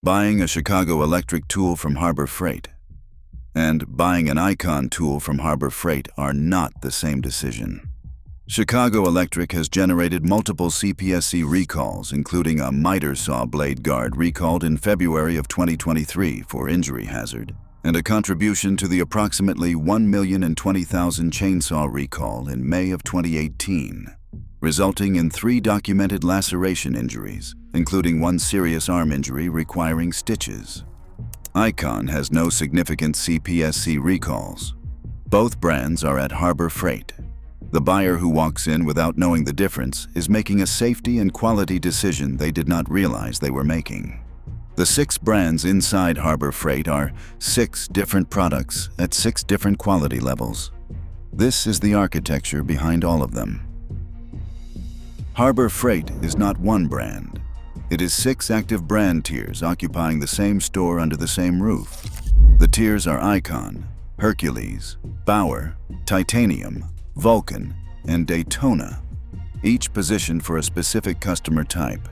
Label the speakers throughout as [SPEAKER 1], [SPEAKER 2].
[SPEAKER 1] Buying a Chicago Electric tool from Harbor Freight and buying an Icon tool from Harbor Freight are not the same decision. Chicago Electric has generated multiple CPSC recalls, including a miter saw blade guard recalled in February of 2023 for injury hazard, and a contribution to the approximately 1,020,000 chainsaw recall in May of 2018, resulting in 3 documented laceration injuries, including 1 serious arm injury requiring stitches. Icon has no significant CPSC recalls. Both brands are at Harbor Freight. The buyer who walks in without knowing the difference is making a safety and quality decision they did not realize they were making. The 6 brands inside Harbor Freight are 6 different products at 6 different quality levels. This is the architecture behind all of them. Harbor Freight is not one brand. It is 6 active brand tiers occupying the same store under the same roof. The tiers are Icon, Hercules, Bauer, Titanium, Vulcan, and Daytona, each positioned for a specific customer type,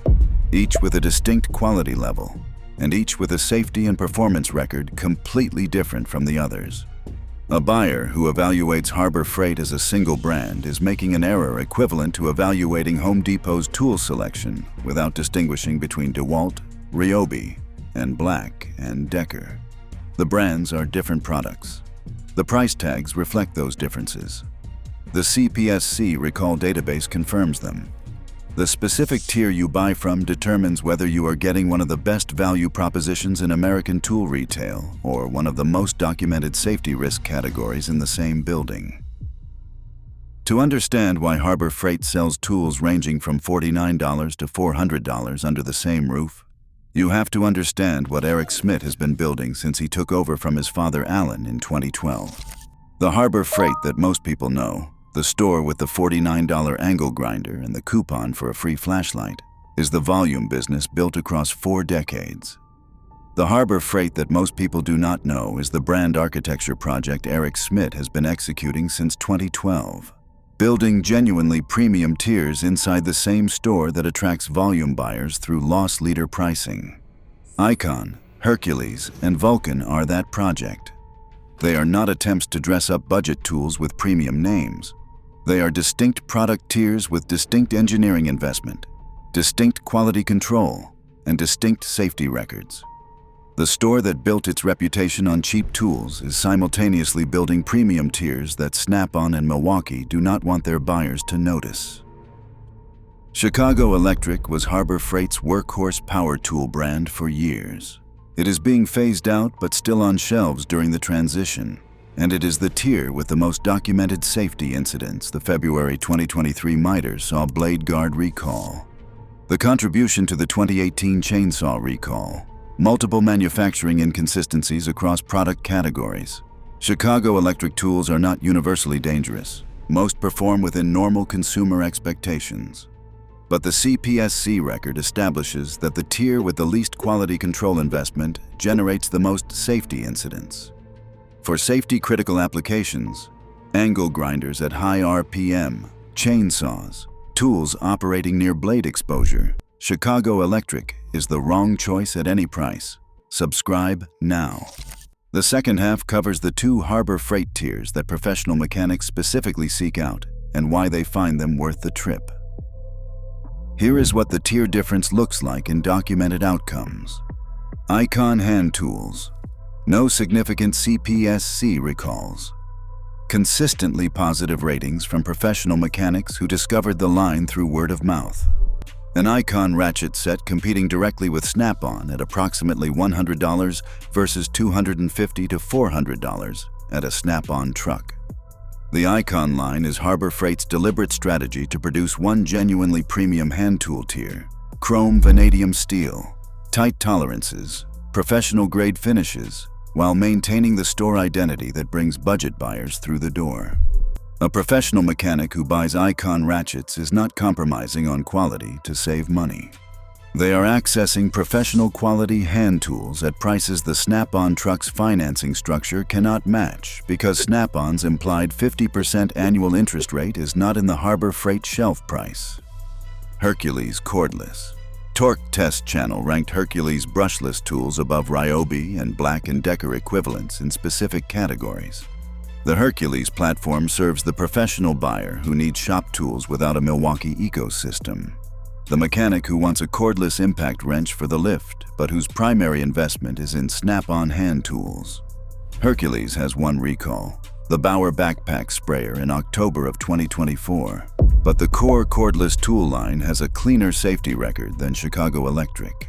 [SPEAKER 1] each with a distinct quality level, and each with a safety and performance record completely different from the others. A buyer who evaluates Harbor Freight as a single brand is making an error equivalent to evaluating Home Depot's tool selection without distinguishing between DeWalt, Ryobi, and Black & Decker. The brands are different products. The price tags reflect those differences. The CPSC recall database confirms them. The specific tier you buy from determines whether you are getting one of the best value propositions in American tool retail or one of the most documented safety risk categories in the same building. To understand why Harbor Freight sells tools ranging from $49 to $400 under the same roof, you have to understand what Eric Smidt has been building since he took over from his father Alan in 2012. The Harbor Freight that most people know, the store with the $49 angle grinder and the coupon for a free flashlight, is the volume business built across 4 decades. The Harbor Freight that most people do not know is the brand architecture project Eric Smidt has been executing since 2012, building genuinely premium tiers inside the same store that attracts volume buyers through loss leader pricing. Icon, Hercules, and Vulcan are that project. They are not attempts to dress up budget tools with premium names. They are distinct product tiers with distinct engineering investment, distinct quality control, and distinct safety records. The store that built its reputation on cheap tools is simultaneously building premium tiers that Snap-on and Milwaukee do not want their buyers to notice. Chicago Electric was Harbor Freight's workhorse power tool brand for years. It is being phased out but still on shelves during the transition, and it is the tier with the most documented safety incidents. The February 2023 miter saw blade guard recall, the contribution to the 2018 chainsaw recall, multiple manufacturing inconsistencies across product categories. Chicago Electric tools are not universally dangerous. Most perform within normal consumer expectations. But the CPSC record establishes that the tier with the least quality control investment generates the most safety incidents. For safety-critical applications, angle grinders at high RPM, chainsaws, tools operating near blade exposure, Chicago Electric is the wrong choice at any price. Subscribe now. The second half covers the 2 Harbor Freight tiers that professional mechanics specifically seek out and why they find them worth the trip. Here is what the tier difference looks like in documented outcomes. Icon hand tools. No significant CPSC recalls. Consistently positive ratings from professional mechanics who discovered the line through word of mouth. An Icon ratchet set competing directly with Snap-on at approximately $100 versus $250 to $400 at a Snap-on truck. The Icon line is Harbor Freight's deliberate strategy to produce one genuinely premium hand tool tier, chrome vanadium steel, tight tolerances, professional-grade finishes, while maintaining the store identity that brings budget buyers through the door. A professional mechanic who buys Icon ratchets is not compromising on quality to save money. They are accessing professional quality hand tools at prices the Snap-on truck's financing structure cannot match because Snap-on's implied 50% annual interest rate is not in the Harbor Freight shelf price. Hercules cordless. Torque Test Channel ranked Hercules brushless tools above Ryobi and Black & Decker equivalents in specific categories. The Hercules platform serves the professional buyer who needs shop tools without a Milwaukee ecosystem. The mechanic who wants a cordless impact wrench for the lift, but whose primary investment is in snap-on hand tools. Hercules has one recall, the Bauer backpack sprayer in October of 2024, but the core cordless tool line has a cleaner safety record than Chicago Electric.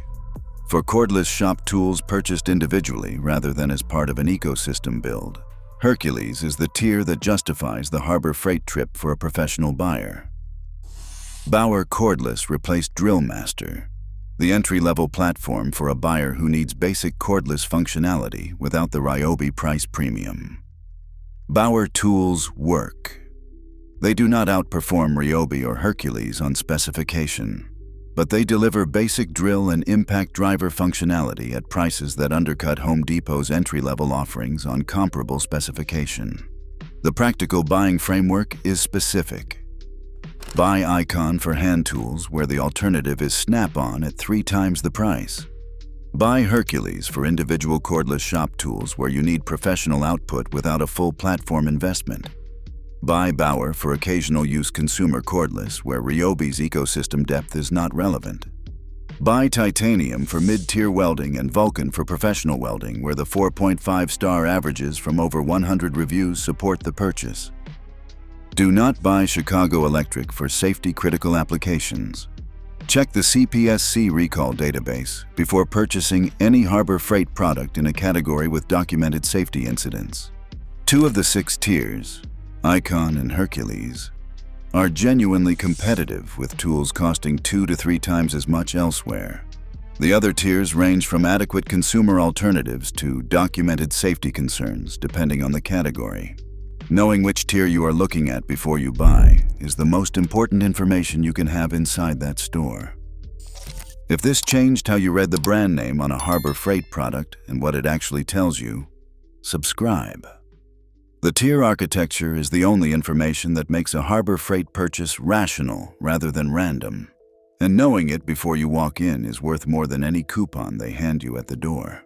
[SPEAKER 1] For cordless shop tools purchased individually rather than as part of an ecosystem build, Hercules is the tier that justifies the Harbor Freight trip for a professional buyer. Bauer Cordless replaced Drill Master, the entry-level platform for a buyer who needs basic cordless functionality without the Ryobi price premium. Bauer tools work. They do not outperform Ryobi or Hercules on specification, but they deliver basic drill and impact driver functionality at prices that undercut Home Depot's entry-level offerings on comparable specification. The practical buying framework is specific. Buy Icon for hand tools where the alternative is Snap-on at 3 times the price. Buy Hercules for individual cordless shop tools where you need professional output without a full platform investment. Buy Bauer for occasional use consumer cordless where Ryobi's ecosystem depth is not relevant. Buy Titanium for mid-tier welding and Vulcan for professional welding where the 4.5-star averages from over 100 reviews support the purchase. Do not buy Chicago Electric for safety-critical applications. Check the CPSC recall database before purchasing any Harbor Freight product in a category with documented safety incidents. 2 of the 6 tiers, Icon and Hercules, are genuinely competitive with tools costing 2 to 3 times as much elsewhere. The other tiers range from adequate consumer alternatives to documented safety concerns depending on the category. Knowing which tier you are looking at before you buy is the most important information you can have inside that store. If this changed how you read the brand name on a Harbor Freight product and what it actually tells you, subscribe. The tier architecture is the only information that makes a Harbor Freight purchase rational rather than random. And knowing it before you walk in is worth more than any coupon they hand you at the door.